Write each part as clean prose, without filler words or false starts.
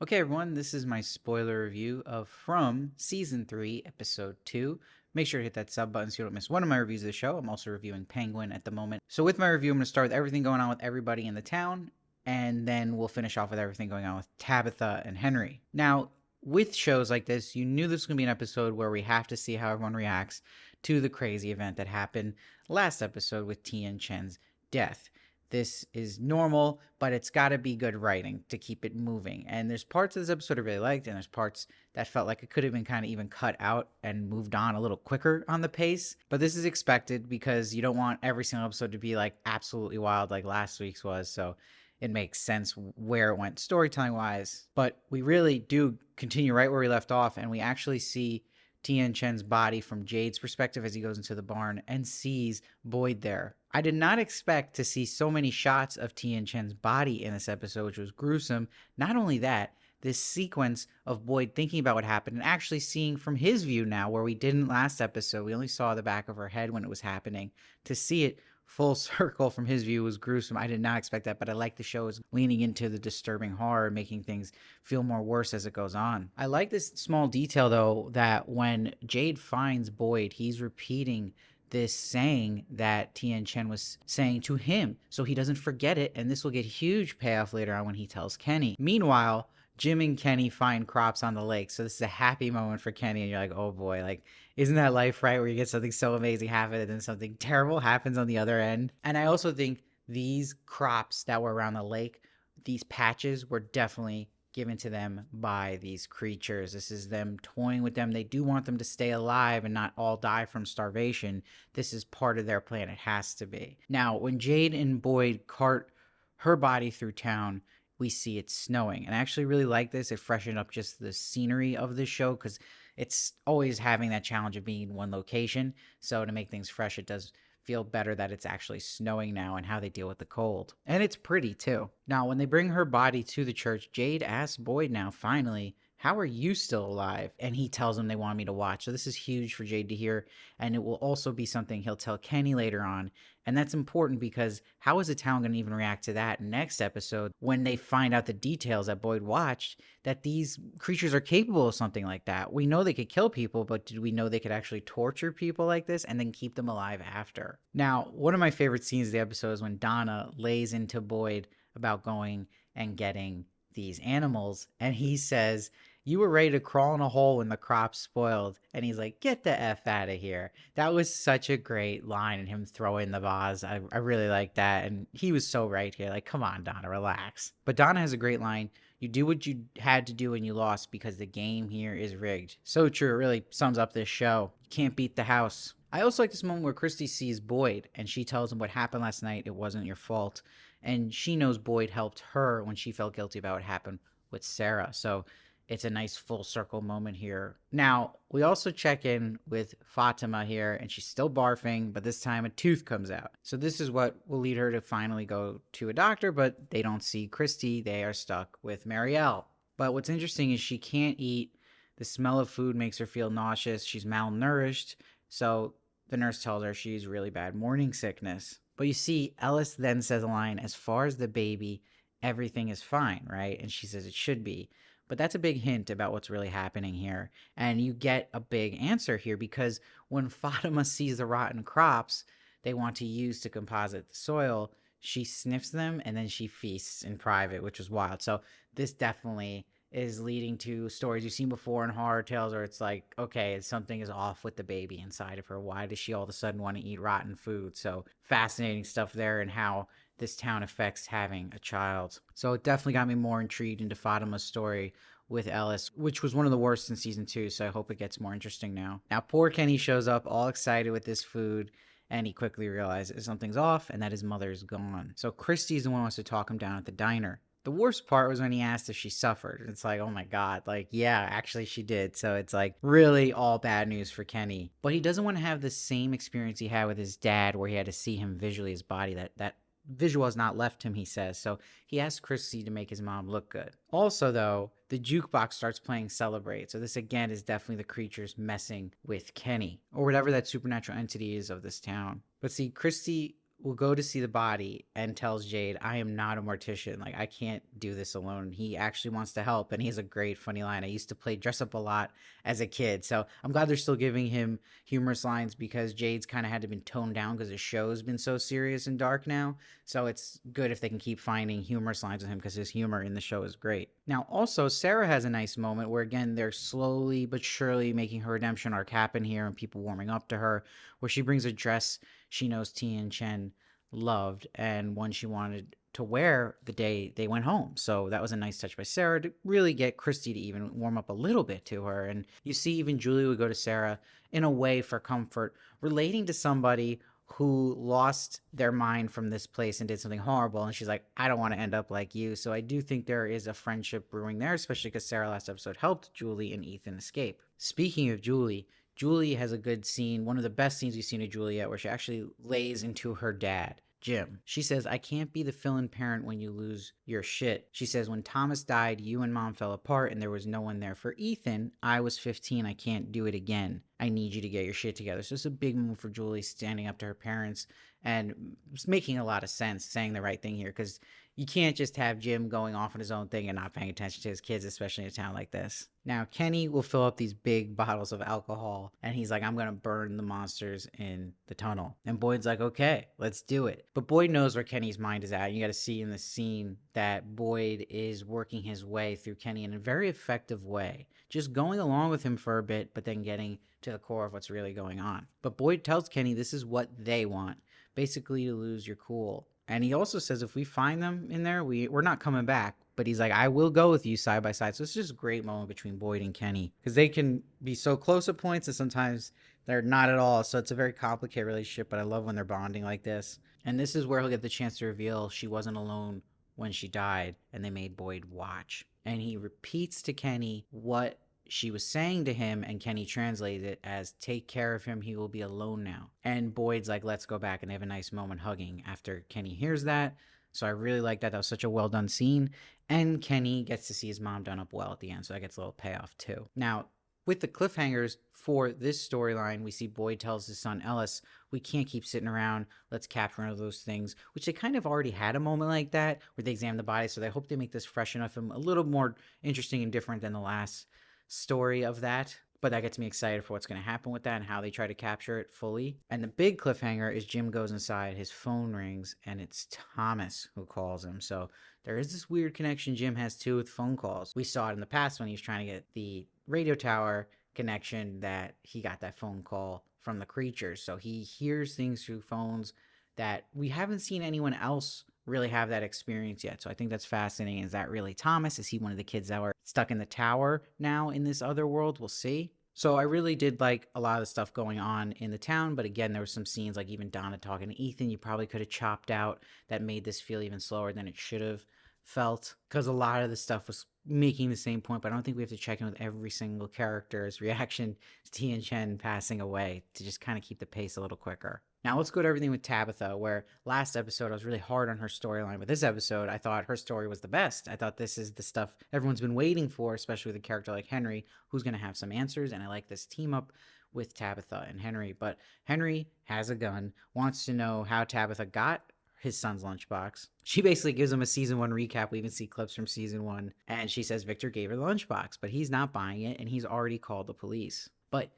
Okay, everyone, this is my spoiler review of From Season 3, Episode 2. Make sure to hit that sub button so you don't miss one of my reviews of the show. I'm also reviewing Penguin at the moment. So, with my review, I'm going to start with everything going on with everybody in the town, and then we'll finish off with everything going on with Tabitha and Henry. Now, with shows like this, you knew this was going to be an episode where we have to see how everyone reacts to the crazy event that happened last episode with Tian Chen's death. This is normal, but it's got to be good writing to keep it moving. And there's parts of this episode I really liked, and there's parts that felt like it could have been kind of even cut out and moved on a little quicker on the pace. But this is expected because you don't want every single episode to be like absolutely wild like last week's was. So it makes sense where it went storytelling wise. But we really do continue right where we left off, and we actually see Tian Chen's body from Jade's perspective as he goes into the barn and sees Boyd there. I did not expect to see so many shots of Tian Chen's body in this episode, which was gruesome. Not only that, this sequence of Boyd thinking about what happened and actually seeing from his view now, where we didn't last episode, we only saw the back of her head when it was happening. To see it full circle from his view was gruesome. I did not expect that, but I like the show is leaning into the disturbing horror, making things feel more worse as it goes on. I like this small detail, though, that when Jade finds Boyd, he's repeating this saying that Tian Chen was saying to him, so he doesn't forget it, and this will get huge payoff later on when he tells Kenny. Meanwhile, Jim and Kenny find crops on the lake, so this is a happy moment for Kenny, and you're like, oh boy, like, isn't that life, right, where you get something so amazing happen and then something terrible happens on the other end? And I also think these crops that were around the lake, these patches were definitely given to them by these creatures. This is them toying with them. They do want them to stay alive and not all die from starvation. This is part of their plan. It has to be. Now, when Jade and Boyd cart her body through town, we see it's snowing. And I actually really like this. It freshened up just the scenery of the show because it's always having that challenge of being in one location. So to make things fresh, it does feel better that it's actually snowing now and how they deal with the cold. And it's pretty too. Now, when they bring her body to the church, Jade asks Boyd now, finally, how are you still alive? And he tells him they want me to watch. So this is huge for Jade to hear. And it will also be something he'll tell Kenny later on. And that's important because how is the town going to even react to that next episode when they find out the details that Boyd watched, that these creatures are capable of something like that? We know they could kill people, but did we know they could actually torture people like this and then keep them alive after? Now, one of my favorite scenes of the episode is when Donna lays into Boyd about going and getting these animals, and he says, you were ready to crawl in a hole when the crops spoiled. And he's like, get the F out of here. That was such a great line, and him throwing the vase. I really like that. And he was so right here. Like, come on, Donna, relax. But Donna has a great line. You do what you had to do and you lost because the game here is rigged. So true. It really sums up this show. You can't beat the house. I also like this moment where Christy sees Boyd and she tells him what happened last night. It wasn't your fault. And she knows Boyd helped her when she felt guilty about what happened with Sarah. So it's a nice full circle moment here. Now, we also check in with Fatima here, and she's still barfing, but this time a tooth comes out. So this is what will lead her to finally go to a doctor, but they don't see Christy. They are stuck with Marielle. But what's interesting is she can't eat. The smell of food makes her feel nauseous. She's malnourished. So the nurse tells her she's really bad morning sickness. But you see, Ellis then says a line, as far as the baby, everything is fine, right? And she says it should be. But that's a big hint about what's really happening here. And you get a big answer here because when Fatima sees the rotten crops they want to use to composite the soil, she sniffs them and then she feasts in private, which is wild. So this definitely is leading to stories you've seen before in horror tales where it's like, okay, something is off with the baby inside of her. Why does she all of a sudden want to eat rotten food? So fascinating stuff there, and how this town affects having a child. So it definitely got me more intrigued into Fatima's story with Ellis, which was one of the worst in season 2, so I hope it gets more interesting now. Now, poor Kenny shows up all excited with this food, and he quickly realizes something's off and that his mother is gone. So Christy's the one who wants to talk him down at the diner. The worst part was when he asked if she suffered. It's like, oh my God, like, yeah, actually she did. So it's like really all bad news for Kenny. But he doesn't want to have the same experience he had with his dad where he had to see him visually, his body. That visual has not left him, he says. So he asks Chrissy to make his mom look good. Also, though, the jukebox starts playing Celebrate. So this, again, is definitely the creatures messing with Kenny, or whatever that supernatural entity is of this town. But see, Christy will go to see the body and tells Jade, I am not a mortician. Like, I can't do this alone. He actually wants to help. And he has a great funny line. I used to play dress up a lot as a kid. So I'm glad they're still giving him humorous lines, because Jade's kind of had to been toned down because the show's been so serious and dark now. So it's good if they can keep finding humorous lines with him, because his humor in the show is great. Now, also, Sarah has a nice moment where, again, they're slowly but surely making her redemption arc happen here, and people warming up to her, where she brings a dress she knows Tien Chen loved, and one she wanted to wear the day they went home. So that was a nice touch by Sarah to really get Christy to even warm up a little bit to her. And you see, even Julie would go to Sarah in a way for comfort, relating to somebody who lost their mind from this place and did something horrible. And she's like, I don't want to end up like you. So I do think there is a friendship brewing there, especially because Sarah last episode helped Julie and Ethan escape. Speaking of Julie, Julie has a good scene, one of the best scenes we've seen of Julie yet, where she actually lays into her dad, Jim. She says, I can't be the fill-in parent when you lose your shit. She says, when Thomas died, you and Mom fell apart and there was no one there for Ethan. I was 15. I can't do it again. I need you to get your shit together. So it's a big move for Julie, standing up to her parents and it's making a lot of sense, saying the right thing here, because you can't just have Jim going off on his own thing and not paying attention to his kids, especially in a town like this. Now, Kenny will fill up these big bottles of alcohol, and he's like, I'm going to burn the monsters in the tunnel. And Boyd's like, okay, let's do it. But Boyd knows where Kenny's mind is at. You got to see in the scene that Boyd is working his way through Kenny in a very effective way, just going along with him for a bit, but then getting to the core of what's really going on. But Boyd tells Kenny this is what they want, basically to lose your cool. And he also says, if we find them in there, we're not coming back. But he's like, I will go with you side by side. So it's just a great moment between Boyd and Kenny, because they can be so close at points and sometimes they're not at all. So it's a very complicated relationship, but I love when they're bonding like this. And this is where he'll get the chance to reveal she wasn't alone when she died, and they made Boyd watch. And he repeats to Kenny what she was saying to him, and Kenny translates it as, take care of him, he will be alone now. And Boyd's like, let's go back, and they have a nice moment hugging after Kenny hears that. So I really like that. That was such a well done scene. And Kenny gets to see his mom done up well at the end, so that gets a little payoff too. Now, with the cliffhangers for this storyline, we see Boyd tells his son Ellis, we can't keep sitting around, let's capture one of those things, which they kind of already had a moment like that where they examined the body, so they hope they make this fresh enough and a little more interesting and different than the last story of that. But that gets me excited for what's going to happen with that and how they try to capture it fully. And the big cliffhanger is Jim goes inside, his phone rings, and it's Thomas who calls him. So there is this weird connection Jim has too with phone calls. We saw it in the past when he was trying to get the radio tower connection, that he got that phone call from the creatures. So he hears things through phones that we haven't seen anyone else really have that experience yet. So I think that's fascinating. Is that really Thomas? Is he one of the kids that were stuck in the tower now in this other world? We'll see. So I really did like a lot of the stuff going on in the town, but again, there were some scenes like even Donna talking to Ethan you probably could have chopped out that made this feel even slower than it should have felt, because a lot of the stuff was making the same point, but I don't think we have to check in with every single character's reaction to Tien Chen passing away to just kind of keep the pace a little quicker. Now let's go to everything with Tabitha, where last episode I was really hard on her storyline, but this episode I thought her story was the best. I thought this is the stuff everyone's been waiting for, especially with a character like Henry, who's going to have some answers, and I like this team up with Tabitha and Henry. But Henry has a gun, wants to know how Tabitha got his son's lunchbox. She basically gives him a season 1 recap. We even see clips from season 1, and she says Victor gave her the lunchbox, but he's not buying it, and he's already called the police. But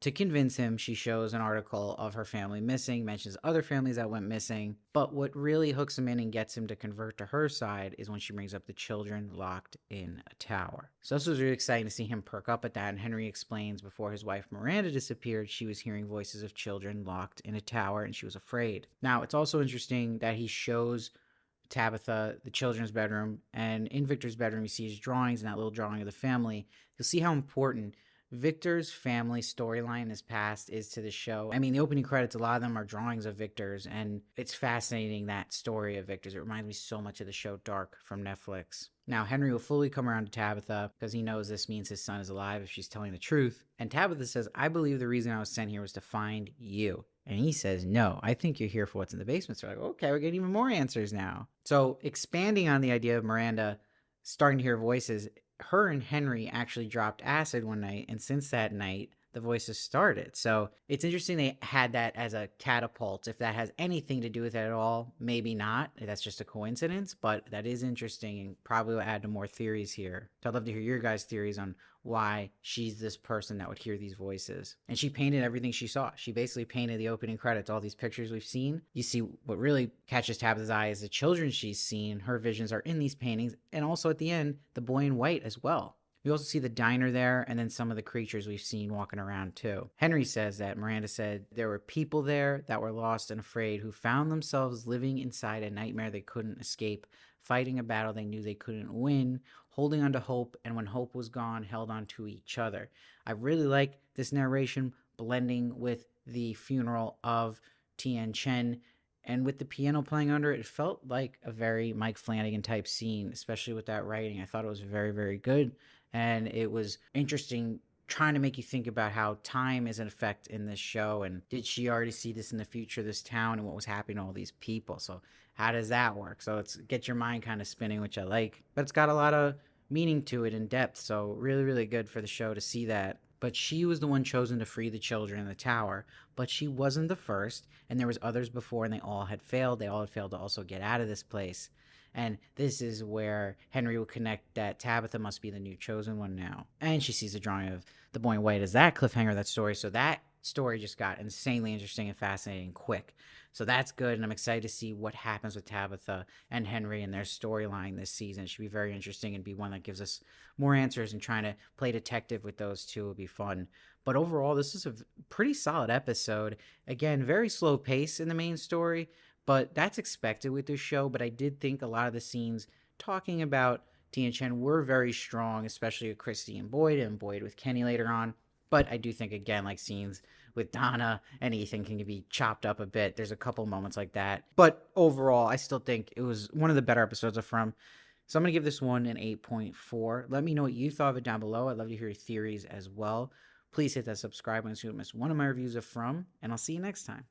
to convince him, she shows an article of her family missing, mentions other families that went missing, but what really hooks him in and gets him to convert to her side is when she brings up the children locked in a tower. So this was really exciting to see him perk up at that, and Henry explains before his wife Miranda disappeared, she was hearing voices of children locked in a tower and she was afraid. Now, it's also interesting that he shows Tabitha the children's bedroom, and in Victor's bedroom you see his drawings and that little drawing of the family. You'll see how important Victor's family storyline in his past is to the show. I mean, the opening credits, a lot of them are drawings of Victor's, and it's fascinating, that story of Victor's. It reminds me so much of the show Dark from Netflix. Now, Henry will fully come around to Tabitha because he knows this means his son is alive if she's telling the truth. And Tabitha says, I believe the reason I was sent here was to find you. And he says, no, I think you're here for what's in the basement. So we're like, okay, we're getting even more answers now. So expanding on the idea of Miranda starting to hear voices, her and Henry actually dropped acid one night, and since that night, the voices started. So it's interesting they had that as a catapult. If that has anything to do with it at all, maybe not. That's just a coincidence, but that is interesting and probably will add to more theories here. So I'd love to hear your guys' theories on why she's this person that would hear these voices. And she painted everything she saw. She basically painted the opening credits, all these pictures we've seen. You see what really catches Tabitha's eye is the children she's seen. Her visions are in these paintings. And also at the end, the boy in white as well. We also see the diner there and then some of the creatures we've seen walking around too. Henry says that Miranda said there were people there that were lost and afraid who found themselves living inside a nightmare they couldn't escape, fighting a battle they knew they couldn't win, holding on to hope, and when hope was gone, held on to each other. I really like this narration blending with the funeral of Tien Chen, and with the piano playing under it, it felt like a very Mike Flanagan type scene, especially with that writing. I thought it was very, very good. And it was interesting trying to make you think about how time is an effect in this show. And did she already see this in the future, this town, and what was happening to all these people? So how does that work? So it's get your mind kind of spinning, which I like. But it's got a lot of meaning to it in depth. So really, really good for the show to see that. But she was the one chosen to free the children in the tower. But she wasn't the first, and there was others before, and they all had failed. They all had failed to also get out of this place. And this is where Henry will connect that Tabitha must be the new chosen one now. And she sees a drawing of the boy in white as that cliffhanger, that story. So that story just got insanely interesting and fascinating quick. So that's good, and I'm excited to see what happens with Tabitha and Henry and their storyline this season. It should be very interesting and be one that gives us more answers, and trying to play detective with those two will be fun. But overall, this is a pretty solid episode. Again, very slow pace in the main story, but that's expected with this show. But I did think a lot of the scenes talking about Tien Chen were very strong, especially with Christy and Boyd with Kenny later on. But I do think, again, like scenes with Donna and Ethan can be chopped up a bit. There's a couple moments like that. But overall, I still think it was one of the better episodes of From. So I'm going to give this one an 8.4. Let me know what you thought of it down below. I'd love to hear your theories as well. Please hit that subscribe button so you don't miss one of my reviews of From, and I'll see you next time.